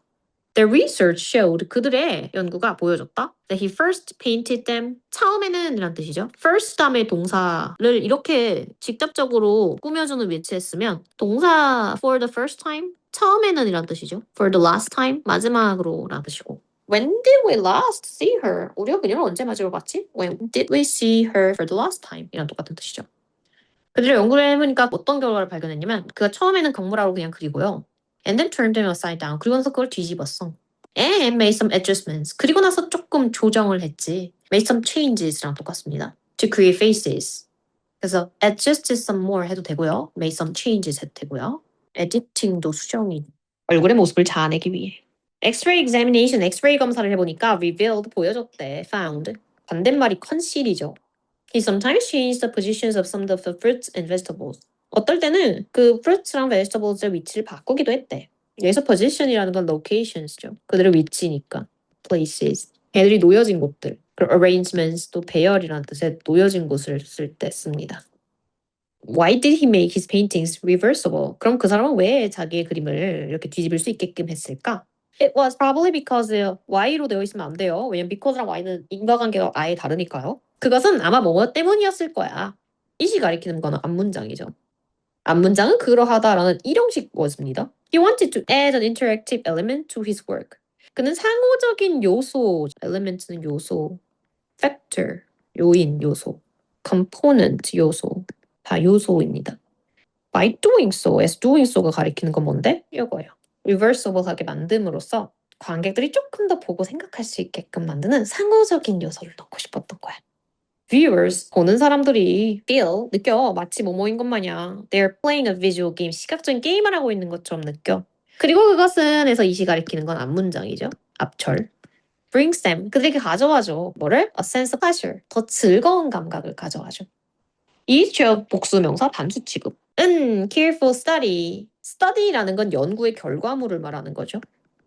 The research showed 그들의 연구가 보여줬다. That he first painted them. 처음에는 이란 뜻이죠. first 다음에 동사를 이렇게 직접적으로 꾸며주는 위치했으면 동사 for the first time 처음에는 이란 뜻이죠. For the last time 마지막으로 라는 뜻이고. When did we last see her? 우리가 그녀를 언제 마지막으로 봤지? When did we see her for the last time? 이랑 똑같은 뜻이죠. 그들의 연구를 해보니까 어떤 결과를 발견했냐면 그가 처음에는 강물하고 그냥 그리고요. And then turned them upside down. 그리고 나서 그걸 뒤집었어. And made some adjustments. 그리고 나서 조금 조정을 했지. Made some changes랑 똑같습니다. To create faces. 그래서 adjusted some more 해도 되고요. Made some changes 해도 되고요. editing도 수정이. 얼굴의 모습을 자아내기 위해. X-ray examination. X-ray 검사를 해보니까 revealed 보여줬대. found. 반대말이 conceal이죠. He sometimes changed the positions of some of the fruits and vegetables. 어떨 때는 그 fruits랑 vegetables의 위치를 바꾸기도 했대. 여기서 position이라는 건 locations죠. 그들의 위치니까. places. 걔들이 놓여진 곳들. 그리고 arrangements도 배열이라는 뜻의 놓여진 곳을 쓸 때 씁니다. Why did he make his paintings reversible? 그럼 그 사람은 왜 자기의 그림을 이렇게 뒤집을 수 있게끔 했을까? It was probably because Y로 되어 있으면 안 돼요. 왜냐면 because랑 Y는 인과관계가 아예 다르니까요. 그것은 아마 뭐 때문이었을 거야. 이시 가리키는 거는 앞문장이죠. 앞문장은 그러하다라는 일형식 워즈입니다. He wanted to add an interactive element to his work. 그는 상호적인 요소, element는 요소, factor, 요인, 요소, component, 요소, 다 요소입니다. By doing so, as doing so가 가리키는 건 뭔데? 이거예요. reversible하게 만듦으로써 관객들이 조금 더 보고 생각할 수 있게끔 만드는 상호적인 요소를 넣고 싶었던 거야. Viewers, 보는 사람들이 feel, 느껴 마치 뭐뭐인 것 마냥 they're playing a visual game, 시각적인 게임을 하고 있는 것처럼 느껴. 그리고 그것은 에서 이시 가리키는 건 앞문장이죠. 앞철. brings them, 그들에게 가져와줘. 뭐를? a sense of pleasure, 더 즐거운 감각을 가져와줘. each of 복수명사 단수 취급. careful study, study라는 건 연구의 결과물을 말하는 거죠.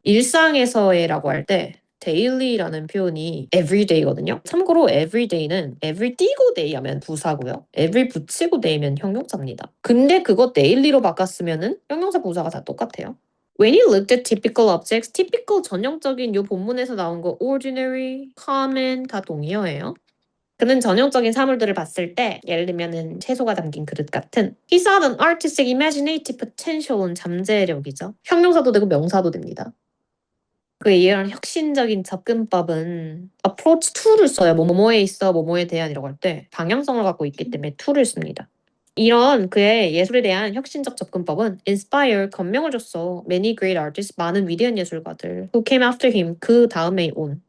일상에서의라고 할 때 daily라는 표현이 everyday거든요. 참고로 everyday는 every 띄고 day 하면 부사고요. every 붙이고 day면 형용사입니다. 근데 그거 daily로 바꿨으면은 형용사 부사가 다 똑같아요. When you looked at typical objects, typical 전형적인 요 본문에서 나온 거 ordinary, common 다 동의어예요. 그는 전형적인 사물들을 봤을 때 예를 들면은 채소가 담긴 그릇 같은 He saw an artistic imaginative potential은 잠재력이죠. 형용사도 되고 명사도 됩니다. 그에 이런 혁신적인 접근법은 approach to를 써요. 뭐뭐에 있어, 뭐뭐에 대한이라고 할 때 방향성을 갖고 있기 때문에 to를 씁니다. 이런 그의 예술에 대한 혁신적 접근법은 inspire, 감명을 줬어. Many great artists, 많은 위대한 예술가들 who came after him, 그 다음에 온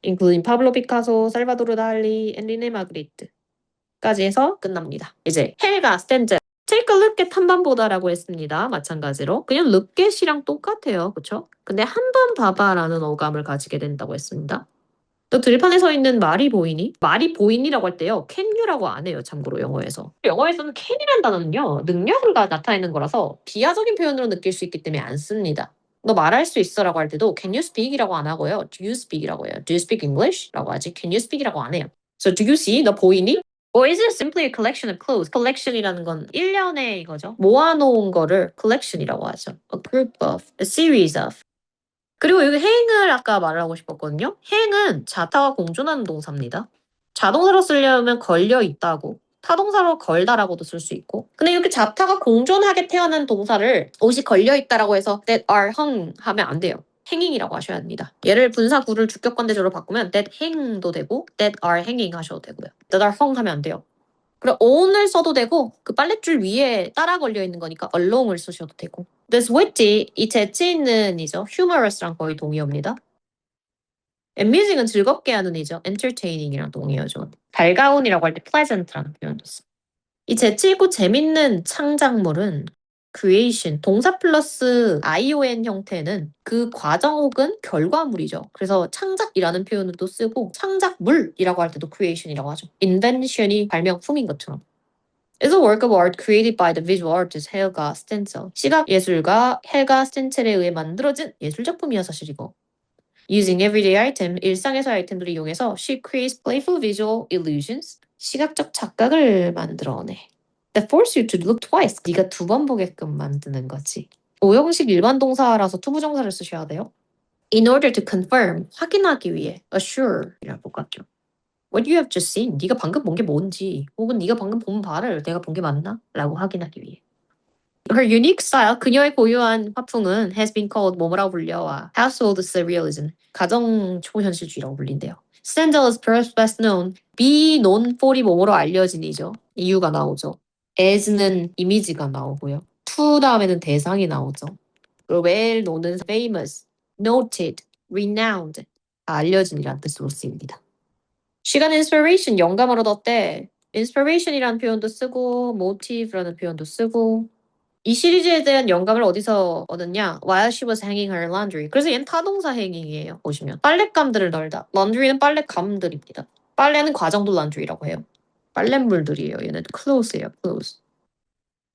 including 파블로 피카소, 살바도르 달리, 엔리네 마그리트까지 해서 끝납니다. 이제 헬가 스탠즈 Take a look at 한 번 보다라고 했습니다. 마찬가지로 그냥 look at이랑 똑같아요. 그쵸? 근데 한 번 봐봐라는 어감을 가지게 된다고 했습니다. 또 들판에 서 있는 말이 보이니? 말이 보이니라고 할 때요. can you라고 안 해요. 참고로 영어에서. 영어에서는 can이란 단어는요. 능력을 나타내는 거라서 비하적인 표현으로 느낄 수 있기 때문에 안 씁니다. 너 말할 수 있어라고 할 때도 can you speak이라고 안 하고요. do you speak이라고 해요. do you speak English라고 하지 can you speak이라고 안 해요. So do you see? 너 보이니? Or is it simply a collection of clothes? collection이라는 건 일련의 이거죠. 모아놓은 거를 collection이라고 하죠. a group of, a series of. 그리고 여기 행을 아까 말하고 싶었거든요. 행은 자타와 공존하는 동사입니다. 자동사로 쓰려면 걸려 있다고, 타동사로 걸다라고도 쓸 수 있고. 근데 이렇게 자타가 공존하게 태어난 동사를 옷이 걸려 있다라고 해서 that are hung 하면 안 돼요. hanging이라고 하셔야 합니다. 얘를 분사 구를 주격관대조로 바꾸면 that hang도 되고 that are hanging 하셔도 되고요. that are hung 하면 안 돼요. 그리고 on을 써도 되고 그 빨랫줄 위에 따라 걸려 있는 거니까 along을 쓰셔도 되고. This witty, 이 재치 있는 이죠. humorous랑 거의 동의어입니다. amusing은 즐겁게 하는 이죠. entertaining이랑 동의어죠. 달가운이라고 할 때 pleasant라는 표현도 써. 이 재치 있고 재밌는 창작물은 creation, 동사 플러스 ion 형태는 그 과정 혹은 결과물이죠. 그래서 창작이라는 표현을 또 쓰고 창작물이라고 할 때도 creation이라고 하죠. invention이 발명품인 것처럼. is a work of art created by the visual artist Helga Stencil. 시각 예술가 헬가 스텐첼에 의해 만들어진 예술작품이야 사실이고. Using everyday item, 일상에서 아이템들을 이용해서 she creates playful visual illusions. 시각적 착각을 만들어내. That force you to look twice. 네가 두 번 보게끔 만드는 거지. 오형식 일반 동사라서 투부정사를 쓰셔야 돼요. In order to confirm, 확인하기 위해. assure이라고 똑같죠. What you have just seen. 네가 방금 본 게 뭔지 혹은 네가 방금 본 바를 내가 본 게 맞나? 라고 확인하기 위해. Her unique style, 그녀의 고유한 화풍은 has been called 뭐라고 불려와 household surrealism, 가정 초현실주의라고 불린대요. Stendhal is perhaps best known, be known for이 뭐뭐로 알려진이죠. 이유가 나오죠. as는 이미지가 나오고요. to 다음에는 대상이 나오죠. 그리고 well known은 famous, noted, renowned, 다 알려진이라는 뜻으로 쓰입니다. 시간 inspiration, 영감을 얻었대. inspiration이라는 표현도 쓰고 motive라는 표현도 쓰고 이 시리즈에 대한 영감을 어디서 얻었냐? While she was hanging her laundry. 그래서 얘는 타동사 hanging이에요. 보시면. 빨랫감들을 널다. laundry는 빨랫감들입니다. 빨래는 과정도 laundry라고 해요. 빨랫물들이에요. 얘는 clothes예요. clothes.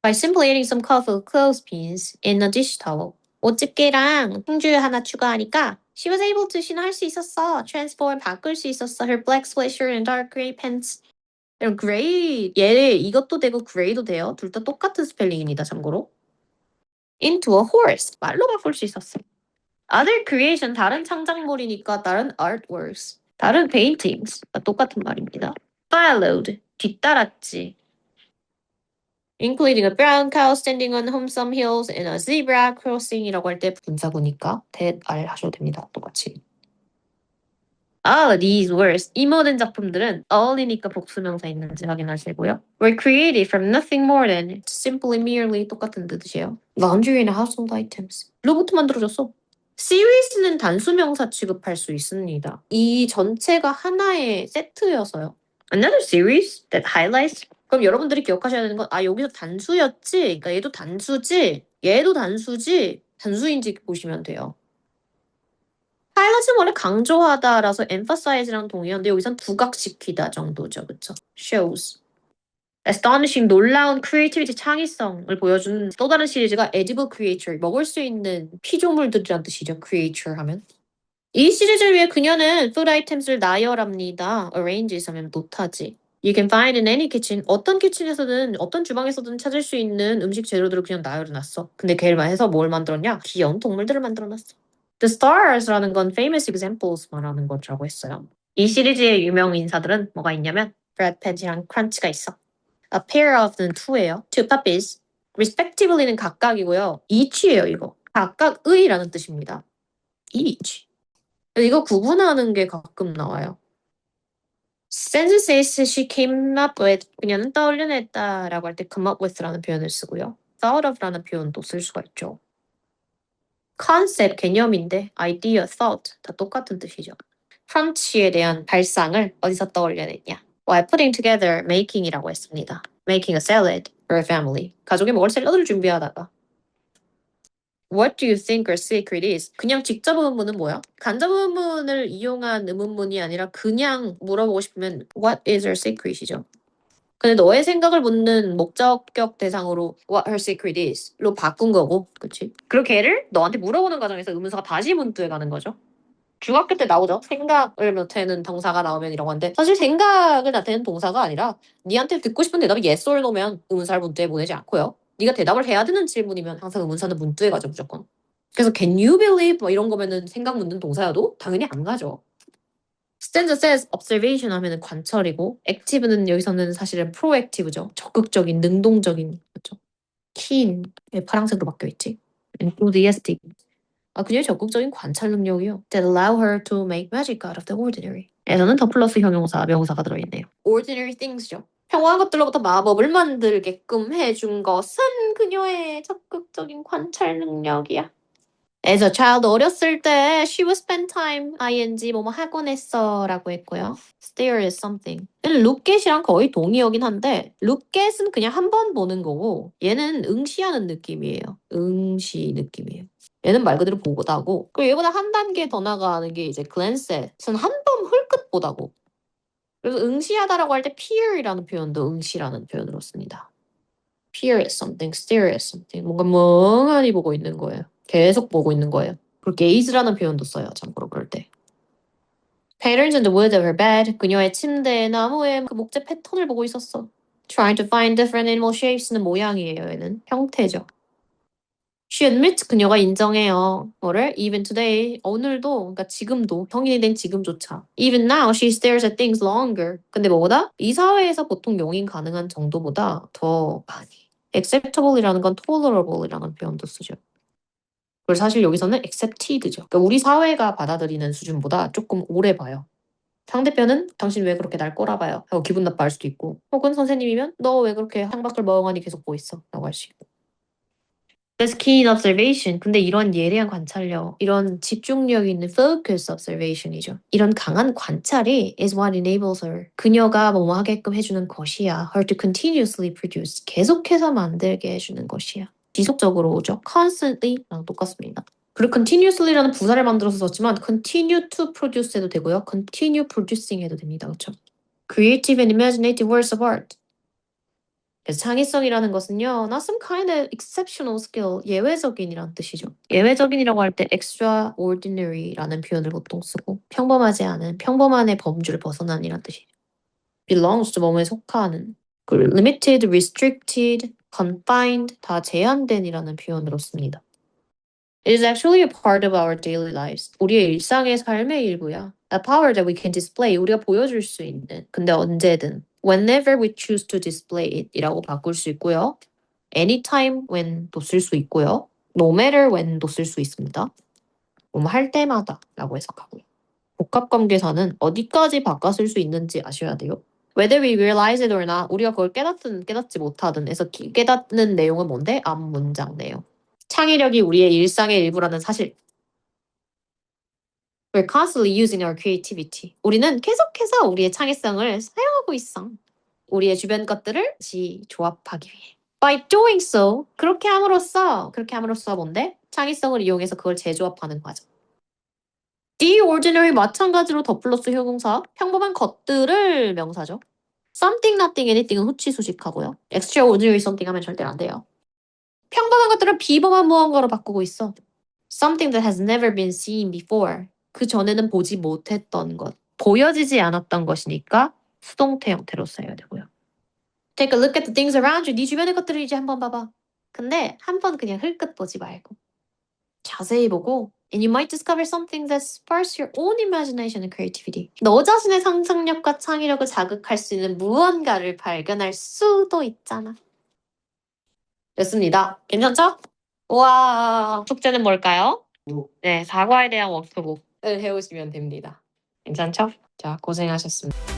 By simply adding some colorful clothespins in a dish towel. 옷집게랑 풍주 하나 추가하니까 she was able to, she는 할 수 있었어. transform, 바꿀 수 있었어. her black sweatshirt and dark gray pants. 그레이 얘 이것도 되고 그레이도 돼요. 둘 다 똑같은 스펠링입니다. 참고로. into a horse 말로 바꿀 수 있었어. other creation 다른 창작물이니까 다른 artworks 다른 paintings 똑같은 말입니다. followed 뒤따랐지. including a brown cow standing on some hills and a zebra crossing이라고 할 때 분사구니까 that are 하셔도 됩니다. 똑같이. All these words, 이 모든 작품들은 all이니까 복수명사 있는지 확인하시고요. Were created from nothing more than simply merely 똑같은 뜻이에요. Laundry and household items. 로봇 만들어줬어. Series는 단수명사 취급할 수 있습니다. 이 전체가 하나의 세트여서요. Another series that highlights. 그럼 여러분들이 기억하셔야 되는 건 여기서 단수였지. 그러니까 얘도 단수지. 얘도 단수지. 단수인지 보시면 돼요. highlight은 원래 강조하다라서 emphasize랑 동의어인데 여기선 부각시키다 정도죠. 그쵸? shows. astonishing, 놀라운 creativity, 창의성을 보여주는 또 다른 시리즈가 edible creature, 먹을 수 있는 피조물들이란 뜻이죠. creature 하면. 이 시리즈를 위해 그녀는 food items를 나열합니다. arrange 하면 놓다지. You can find in any kitchen. 어떤 키친에서든 어떤 주방에서든 찾을 수 있는 음식 재료들을 그냥 나열해놨어. 근데 걔를 해서 뭘 만들었냐? 귀여운 동물들을 만들어놨어. The stars라는 건 famous examples 말하는 거라고 했어요. 이 시리즈의 유명 인사들은 뭐가 있냐면 브래드 핏이랑 크런치가 있어. A pair of는 two예요. Two puppies. respectively는 각각이고요. each예요, 이거. 각각의라는 뜻입니다. each. 이거 구분하는 게 가끔 나와요. sentences she came up with. 그녀는 떠올려냈다라고 할 때 come up with라는 표현을 쓰고요. thought of라는 표현도 쓸 수가 있죠. concept 개념인데 idea, thought 다 똑같은 뜻이죠. crunch에 대한 발상을 어디서 떠올려냈냐? While putting together making이라고 했습니다. making a salad for a family. 가족이 먹을 샐러드를 준비하다가 What do you think her secret is? 그냥 직접 의문문은 뭐야? 간접 의문문을 이용한 의문문이 아니라 그냥 물어보고 싶으면 What is her secret이죠. 근데 너의 생각을 묻는 목적격 대상으로 What her secret is?로 바꾼 거고, 그치? 그리고 걔를 너한테 물어보는 과정에서 의문사가 다시 문투에 가는 거죠. 중학교 때 나오죠. 생각을 나타내는 동사가 나오면 이런 건데 사실 생각을 나타내는 동사가 아니라 니한테 듣고 싶은 대답이 yes or no면 의문사를 문투에 보내지 않고요. 네가 대답을 해야 되는 질문이면 항상 의문사는 문투에 가죠, 무조건. 그래서 can you believe 뭐 이런 거면은 생각 묻는 동사여도 당연히 안 가죠. stanza says observation 하면은 관찰이고 active는 여기서는 사실은 proactive죠. 적극적인, 능동적인 거죠. keen 파란색으로 바뀌어 있지. enthusiastic 그녀의 적극적인 관찰 능력이요. That allow her to make magic out of the ordinary. 에서는 더 플러스 형용사, 명사가 들어있네요. Ordinary things죠. 평범한 것들로부터 마법을 만들게끔 해준 것은 그녀의 적극적인 관찰 능력이야. As a child, 어렸을 때 she would spend time, ing, 뭐뭐 하곤 했어 라고 했고요. Stare at something. 얘는 look at이랑 거의 동의어긴 한데 look at은 그냥 한 번 보는 거고 얘는 응시하는 느낌이에요. 응시 느낌이에요. 얘는 말 그대로 보다고 그리고 얘보다 한 단계 더 나가는 게 이제 glance at은 한 번 훑끗 보다고 그래서 응시하다라고 할 때 peer이라는 표현도 응시라는 표현으로 씁니다. peer at something, stare at something 뭔가 멍하니 보고 있는 거예요. 계속 보고 있는 거예요. 그리고 gaze라는 표현도 써요. 참고로 그럴 때. Patterns in the wood of her bed. 그녀의 침대에 나무의 그 목재 패턴을 보고 있었어. Trying to find different animal shapes는 모양이에요. 얘는 형태죠. She admits 그녀가 인정해요. 뭐를? Even today. 오늘도, 그러니까 지금도, 성인이 된 지금조차. Even now she stares at things longer. 근데 뭐보다? 이 사회에서 보통 용인 가능한 정도보다 더 많이. acceptable이라는 건 tolerable이라는 표현도 쓰죠. 그리고 사실 여기서는 accepted죠. 그러니까 우리 사회가 받아들이는 수준보다 조금 오래 봐요. 상대편은 당신 왜 그렇게 날 꼬라봐요? 하고 기분 나빠할 수도 있고 혹은 선생님이면 너 왜 그렇게 창밖을 멍하니 계속 보고 있어? 라고 할 수 있고 This keen observation. 근데 이런 예리한 관찰력, 이런 집중력 있는 focus observation이죠. 이런 강한 관찰이 is what enables her. 그녀가 뭐뭐 하게끔 해주는 것이야. her to continuously produce. 계속해서 만들게 해주는 것이야. 지속적으로 오죠. constantly랑 똑같습니다. 그리고 continuously라는 부사를 만들어서 썼지만 continue to produce 해도 되고요. continue producing 해도 됩니다. 그렇죠? creative and imaginative works of art. 그래서 창의성이라는 것은요, not some kind of exceptional skill, 예외적인이란 뜻이죠. 예외적인이라고 할 때 extraordinary라는 표현을 보통 쓰고 평범하지 않은, 평범한의 범주를 벗어난이란 뜻이죠. belongs to 뭐뭐에 속하는, 그리고 limited, restricted, confined 다 제한된이라는 표현으로 씁니다. It is actually a part of our daily lives. 우리의 일상의 삶의 일부야. A power that we can display. 우리가 보여줄 수 있는. 근데 언제든. Whenever we choose to display it 이라고 바꿀 수 있고요. Anytime when도 쓸 수 있고요. No matter when도 쓸 수 있습니다. 할 때마다 라고 해석하고요. 복합관계사는 어디까지 바꿔 쓸 수 있는지 아셔야 돼요. Whether we realize it or not, 우리가 그걸 깨닫든 깨닫지 못하든 해서 깨닫는 내용은 뭔데? 앞 문장 내용. 창의력이 우리의 일상의 일부라는 사실. We're constantly using our creativity. 우리는 계속해서 우리의 창의성을 사용하고 있어. 우리의 주변 것들을 다시 조합하기 위해. By doing so, 그렇게 함으로써 뭔데? 창의성을 이용해서 그걸 재조합하는 과정. The ordinary 마찬가지로 더 플러스 형용사, 평범한 것들을 명사죠. something, nothing, anything은 후치수식하고요. extraordinary something 하면 절대 안 돼요. 평범한 것들은 비범한 무언가로 바꾸고 있어. something that has never been seen before. 그 전에는 보지 못했던 것. 보여지지 않았던 것이니까 수동태 형태로 써야 되고요. Take a look at the things around you. 네 주변의 것들을 이제 한번 봐봐. 근데 한번 그냥 흘끗 보지 말고 자세히 보고 and you might discover something that sparks your own imagination and creativity. 너 자신의 상상력과 창의력을 자극할 수 있는 무언가를 발견할 수도 있잖아. 됐습니다. 괜찮죠? 우와, 숙제는 뭘까요? 네, 사과에 대한 워크북을 해오시면 됩니다. 괜찮죠? 자, 고생하셨습니다.